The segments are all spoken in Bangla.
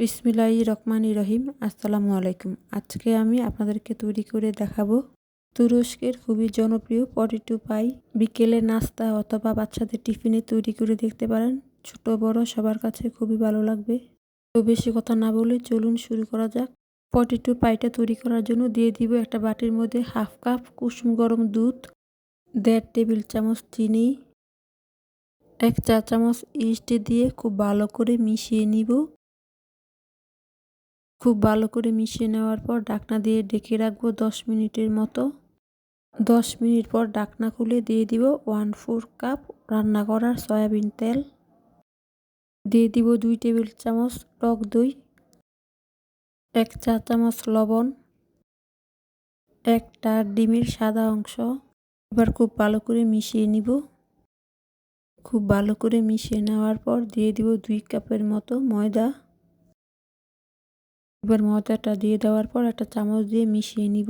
বিসমিল্লাহির রহমানির রহিম। আসসালামু আলাইকুম। আজকে আমি আপনাদেরকে তৈরি করে দেখাবো তুরস্কের খুবই জনপ্রিয় পটেটো পাই। বিকেলে নাস্তা অথবা বাচ্চাদের টিফিনে তৈরি করে দেখতে পারেন। ছোট বড় সবার কাছে খুবই ভালো লাগবে। তো বেশি কথা না বলে চলুন শুরু করা যাক। পটেটো পাইটা তৈরি করার জন্য দিয়ে দিব একটা বাটির মধ্যে হাফ কাপ কুসুম গরম দুধ, 1.5 টেবিল চামচ চিনি, 1 চা চামচ ইস্ট দিয়ে খুব ভালো করে মিশিয়ে নিব। খুব ভালো করে মিশিয়ে নেওয়ার পর ঢাকনা দিয়ে ঢেকে রাখবো 10 মিনিটের মতো। 10 মিনিট পর ঢাকনা খুলে দিয়ে দিব 1/4 কাপ রান্না করার সয়াবিন তেল। দিয়ে দিব 2 টেবিল চামচ টক দই, 1 চা চামচ লবণ, একটা ডিমের সাদা অংশ। এবার খুব ভালো করে মিশিয়ে নিব। খুব ভালো করে মিশিয়ে নেওয়ার পর দিয়ে দিব 2 কাপের মতো ময়দা। এবার ময়দাটা দিয়ে দেওয়ার পর একটা চামচ দিয়ে মিশিয়ে নিব।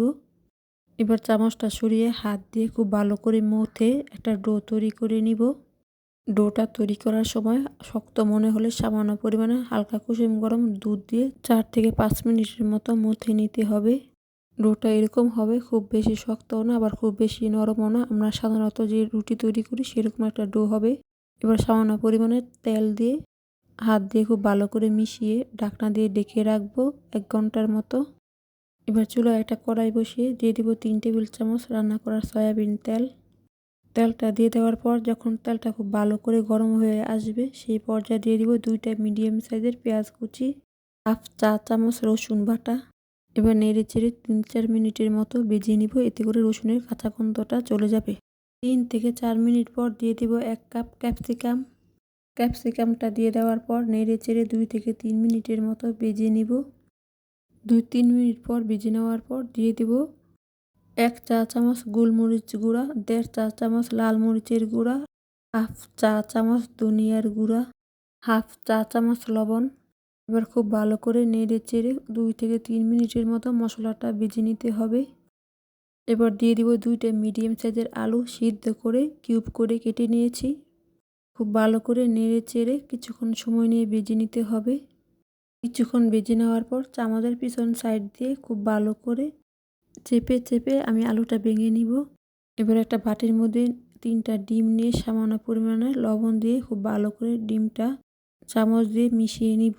এবার চামচটা সরিয়ে হাত দিয়ে খুব ভালো করে মথে একটা ডো তৈরি করে নিব। ডোটা তৈরি করার সময় শক্ত মনে হলে সামান্য পরিমাণে হালকা কুসুম গরম দুধ দিয়ে 4 থেকে 5 মিনিটের মতো মথে নিতে হবে। ডোটা এরকম হবে, খুব বেশি শক্তও না আবার খুব বেশি নরমও না। আমরা সাধারণত যে রুটি তৈরি করি সেরকম একটা ডো হবে। এবার সামান্য পরিমাণে তেল দিয়ে হাত দিয়ে খুব ভালো করে মিশিয়ে ঢাকনা দিয়ে ঢেকে রাখবো 1 ঘন্টার মতো। এবার চুলায় একটা কড়াই বসিয়ে দিয়ে দিব 3 টেবিল চামচ রান্না করার সয়াবিন তেল। তেলটা দিয়ে দেওয়ার পর যখন তেলটা খুব ভালো করে গরম হয়ে আসবে সেই পর্যায়ে দিয়ে দিব 2টা মিডিয়াম সাইজের পেঁয়াজ কুচি, হাফ চা চামচ রসুন বাটা। এবার নেড়ে চেড়ে 3-4 মিনিটের মতো ভেজে নিব, এতে করে রসুনের কাঁচা গন্ধটা চলে যাবে। 3 থেকে 4 মিনিট পর দিয়ে দিব 1 কাপ ক্যাপসিকাম। ক্যাপসিকামটা দিয়ে দেওয়ার পর নেড়ে চেড়ে 2 থেকে 3 মিনিটের মতো ভেজে নিব। 2-3 মিনিট পর ভেজে নেওয়ার পর দিয়ে দিব 1 চা চামচ গোলমরিচ গুঁড়া, 1.5 চা চামচ লাল মরিচের গুঁড়া, হাফ চা চামচ ধনিয়ার গুঁড়া, হাফ চা চামচ লবণ। এবার খুব ভালো করে নেড়ে চেড়ে 2 থেকে 3 মিনিটের মতো মশলাটা ভেজে নিতে হবে। এবার দিয়ে দিব 2টা মিডিয়াম সাইজের আলু সিদ্ধ করে কিউব করে কেটে নিয়েছি। খুব ভালো করে নেড়ে চেড়ে কিছুক্ষণ সময় নিয়ে ভেজে নিতে হবে। কিছুক্ষণ ভেজে নেওয়ার পর চামচের পিছন সাইড দিয়ে খুব ভালো করে চেপে চেপে আমি আলুটা ভেঙে নিব। এবার একটা বাটির মধ্যে 3টা ডিম নিয়ে সামান্য পরিমাণে লবণ দিয়ে খুব ভালো করে ডিমটা চামচ দিয়ে মিশিয়ে নিব।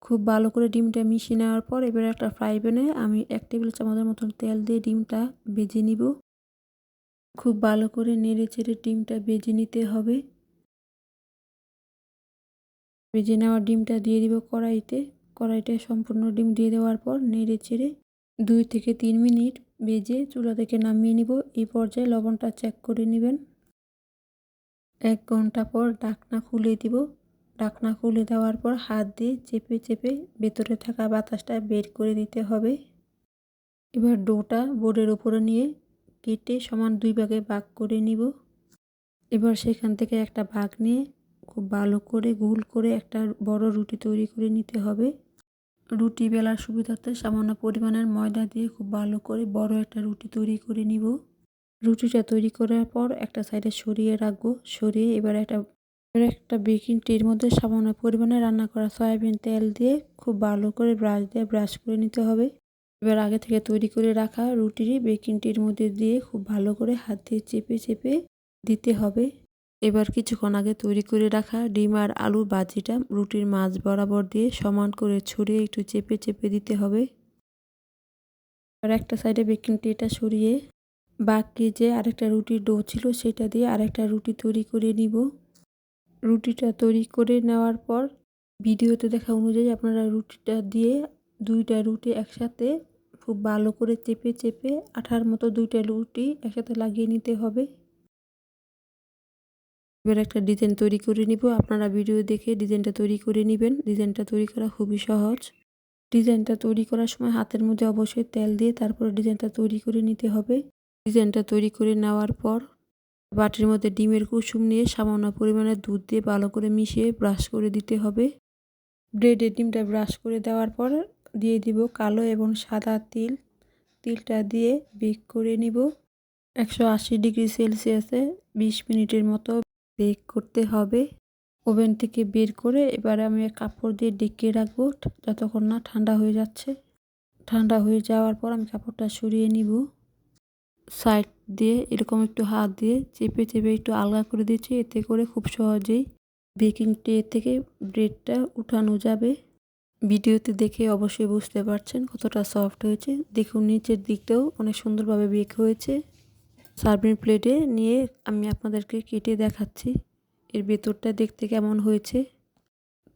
খুব ভালো করে ডিমটা মিশিয়ে নেওয়ার পর এবার একটা ফ্রাই প্যানে আমি 1 টেবিল চামচের মতন তেল দিয়ে ডিমটা ভেজে নিব। খুব ভালো করে নেড়ে চেড়ে ডিমটা ভেজে নিতে হবে। ভেজে নেওয়া ডিমটা দিয়ে দিব কড়াইতে সম্পূর্ণ ডিম দিয়ে দেওয়ার পর নেড়ে চেড়ে 2 থেকে 3 মিনিট ভেজে চুলা থেকে নামিয়ে নিব। এই পর্যায়ে লবণটা চেক করে নেবেন। 1 ঘন্টা পর ঢাকনা খুলে দিব। ঢাকনা খুলে দেওয়ার পর হাত দিয়ে চেপে চেপে ভেতরে থাকা বাতাসটা বের করে দিতে হবে। এবার ডোটা বোর্ডের উপরে নিয়ে কেটে সমান 2 ভাগে ভাগ করে নিব। এবার সেখান থেকে একটা ভাগ নিয়ে খুব ভালো করে গোল করে একটা বড় রুটি তৈরি করে নিতে হবে। রুটি বেলার সুবিধার্থে সামান্য পরিমাণের ময়দা দিয়ে খুব ভালো করে বড় একটা রুটি তৈরি করে নিব। রুটিটা তৈরি করার পর একটা সাইডে সরিয়ে রাখবো। সরিয়ে এবার একটা বেকিং ট্রের মধ্যে সামান্য পরিমাণে রান্না করা সয়াবিন তেল দিয়ে খুব ভালো করে ব্রাশ দিয়ে ব্রাশ করে নিতে হবে। এবার আগে থেকে তৈরি করে রাখা রুটিটি বেকিং ট্রের মধ্যে দিয়ে খুব ভালো করে হাত দিয়ে চেপে চেপে দিতে হবে। এবার কিছুক্ষণ আগে তৈরি করে রাখা ডিম আর আলু ভাজিটা রুটির মাঝ বরাবর দিয়ে সমান করে ছড়িয়ে একটু চেপে চেপে দিতে হবে। আর একটা সাইডে বেকিং ট্রেটা সরিয়ে বাকি যে আরেকটা রুটির ডো ছিল সেটা দিয়ে আরেকটা রুটি তৈরি করে নিব। রুটিটা তৈরি করে নেওয়ার পর ভিডিওতে দেখা অনুযায়ী আপনারা রুটিটা দিয়ে 2টা রুটি একসাথে খুব ভালো করে চেপে চেপে আঠার মতো 2টা রুটি একসাথে লাগিয়ে নিতে হবে। এবার একটা ডিজাইন তৈরি করে নিব। আপনারা ভিডিও দেখে ডিজাইনটা তৈরি করে নেবেন। ডিজাইনটা তৈরি করা খুবই সহজ। ডিজাইনটা তৈরি করার সময় হাতের মধ্যে অবশ্যই তেল দিয়ে তারপরে ডিজাইনটা তৈরি করে নিতে হবে। ডিজাইনটা তৈরি করে নেওয়ার পর বাটির মধ্যে ডিমের কুসুম নিয়ে সামান্য পরিমাণে দুধ দিয়ে ভালো করে মিশিয়ে ব্রাশ করে দিতে হবে। ব্রেডে ডিমটা ব্রাশ করে দেওয়ার পর দিয়ে দিব কালো এবং সাদা তিল। তিলটা দিয়ে বেক করে নিব 180 ডিগ্রি সেলসিয়াসে 20 মিনিটের মতো বেক করতে হবে। ওভেন থেকে বের করে এবারে আমি কাপড় দিয়ে ঢেকে রাখবো যতক্ষণ না ঠান্ডা হয়ে যাচ্ছে। ঠান্ডা হয়ে যাওয়ার পর আমি কাপড়টা সরিয়ে নিব। সাইড দিয়ে এরকম একটু হাত দিয়ে চেপে চেপে একটু আলগা করে দিচ্ছি, এতে করে খুব সহজেই বেকিং ট্রে থেকে ব্রেডটা উঠানো যাবে। ভিডিওতে দেখে অবশ্যই বুঝতে পারছেন কতটা সফট হয়েছে। দেখুন নিচের দিকটাও অনেক সুন্দরভাবে বেক হয়েছে। সার্ভিং প্লেটে নিয়ে আমি আপনাদেরকে কেটে দেখাচ্ছি এর ভেতরটা দেখতে কেমন হয়েছে।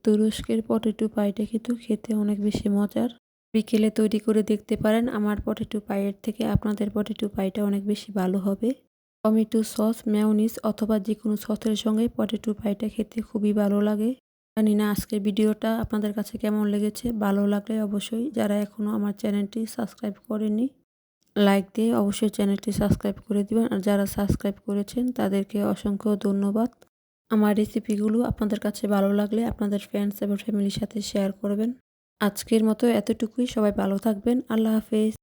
তুরস্কের পটেটো পাইটা কিন্তু খেতে অনেক বেশি মজার। বিকেলে তৈরি করে দেখতে পারেন। আমার পটেটো পাইয়ের থেকে আপনাদের পটেটো পাইটা অনেক বেশি ভালো হবে। টমেটো সস, মেয়োনিজ অথবা যে কোনো সসের সঙ্গে পটেটো পাইটা খেতে খুবই ভালো লাগে। জানি না আজকের ভিডিওটা আপনাদের কাছে কেমন লেগেছে। ভালো লাগলে অবশ্যই যারা এখনও আমার চ্যানেলটি সাবস্ক্রাইব করেনি লাইক দিয়ে অবশ্যই চ্যানেলটি সাবস্ক্রাইব করে দিবেন। আর যারা সাবস্ক্রাইব করেছেন তাদেরকে অসংখ্য ধন্যবাদ। আমার রেসিপিগুলো আপনাদের কাছে ভালো লাগলে আপনাদের ফ্রেন্ডস এবং ফ্যামিলির সাথে শেয়ার করবেন। আজকের মতো এতটুকুই। সবাই ভালো থাকবেন। আল্লাহ হাফেজ।